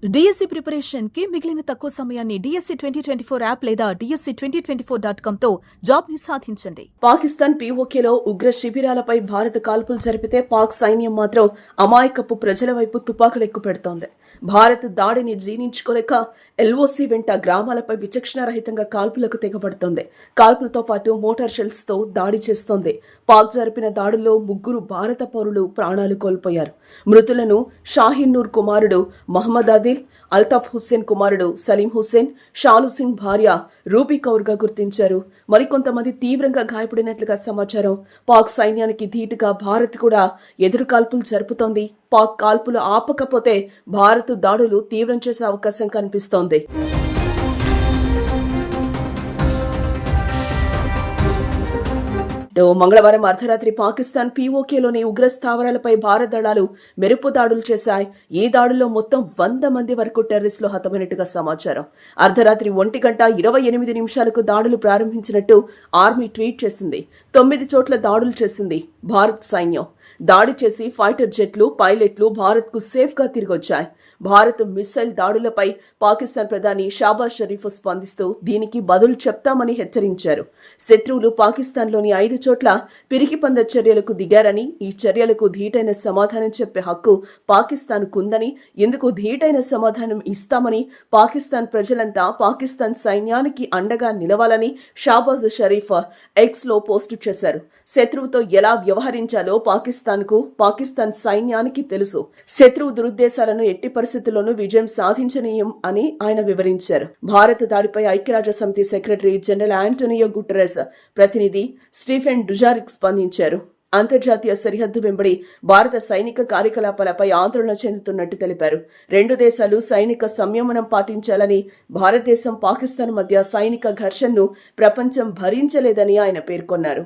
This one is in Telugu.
డిఎస్సి ప్రిపరేషన్ కి మిగిలిన తక్కువ సమయాన్ని డిఎస్సి 2024 యాప్ లేదా DSC2024.com తో జాబ్ ని సాధించండి. పాకిస్తాన్ పీఓకేలో ఉగ్ర శిబిరాలపై భారత కాల్పులు జరిపితే పాక్ సైన్యం మాత్రం అమాయకపు ప్రజల వైపు తుపాకులెక్కు పెడుతోంది. భారత్ దాడిని జీర్ణించుకోలేక ఎల్ఓసి వెంట గ్రామాలపై విచక్షణారహితంగా కాల్పులకు తెగబడుతోంది. కాల్పులతో పాటు మోటార్ షెల్స్ తో దాడి చేస్తోంది. పాక్ జరిపిన దాడుల్లో 3 భారత పౌరులు ప్రాణాలు కోల్పోయారు. మృతులను షాహీన్ నూర్ కుమారుడు మహమ్మద్ ఆదిల్, అల్తాఫ్ హుస్సేన్ కుమారుడు సలీం హుస్సేన్, షాలు సింగ్ భార్య రూబీ కౌర్ గా గుర్తించారు. మరికొంతమంది తీవ్రంగా గాయపడినట్లుగా సమాచారం. పాక్ సైన్యానికి ధీటుగా భారత్ కూడా ఎదురు కాల్పులు జరుపుతోంది. పాక్ కాల్పులు ఆపకపోతే భారత్ దాడులు తీవ్రం చేసే అవకాశం కనిపిస్తోంది. మంగళవారం అర్ధరాత్రి పాకిస్తాన్ పీఓకేలోని ఉగ్ర స్థావరాలపై భారత దళాలు మెరుపు దాడులు చేశాయి. ఈ దాడుల్లో మొత్తం 100 మంది వరకు టెర్రరిస్టులు హతమైనట్టుగా సమాచారం. అర్ధరాత్రి 1:28 దాడులు ప్రారంభించినట్టు ఆర్మీ ట్వీట్ చేసింది. 9 చోట్ల దాడులు చేసింది భారత్ సైన్యం. దాడి చేసి ఫైటర్ జెట్లు, పైలట్లు భారత్ కు సేఫ్ గా తిరిగొచ్చాయి. భారత్ మిస్సైల్ దాడులపై పాకిస్తాన్ ప్రధాని షాబాజ్ షరీఫ్ స్పందిస్తూ దీనికి బదులు చెప్తామని హెచ్చరించారు. శత్రువులు పాకిస్తాన్లోని 5 చోట్ల పిరికిపంద చర్యలకు దిగారని, ఈ చర్యలకు ధీటైన సమాధానం చెప్పే హక్కు పాకిస్తాన్కుందని, ఇందుకు ధీటైన సమాధానం ఇస్తామని పాకిస్తాన్ ప్రజలంతా పాకిస్తాన్ సైన్యానికి అండగా నిలవాలని షాబాజ్ షరీఫ్ ఎక్స్ లో పోస్టు చేశారు. శత్రువుతో ఎలా వ్యవహరించాలో పాకిస్తాన్ సైన్యానికి తెలుసు. శత్రువు దురుద్దేశాలను ఎట్టి పరిస్థితుల్లోనూ విజయం సాధించనీయం అని ఆయన వివరించారు. భారత దాడిపై ఐక్యరాజ్యసమితి సెక్రటరీ జనరల్ ఆంటోనియో గుటెరస్ ప్రతినిధి స్టీఫెన్ డుజారిక్ స్పందించారు. అంతర్జాతీయ సరిహద్దు వెంబడి భారత సైనిక కార్యకలాపాలపై ఆందోళన చెందుతున్నట్టు తెలిపారు. 2 దేశాలు సైనిక సంయమనం పాటించాలని, భారతదేశం పాకిస్తాన్ మధ్య సైనిక ఘర్షణను ప్రపంచం భరించలేదని ఆయన పేర్కొన్నారు.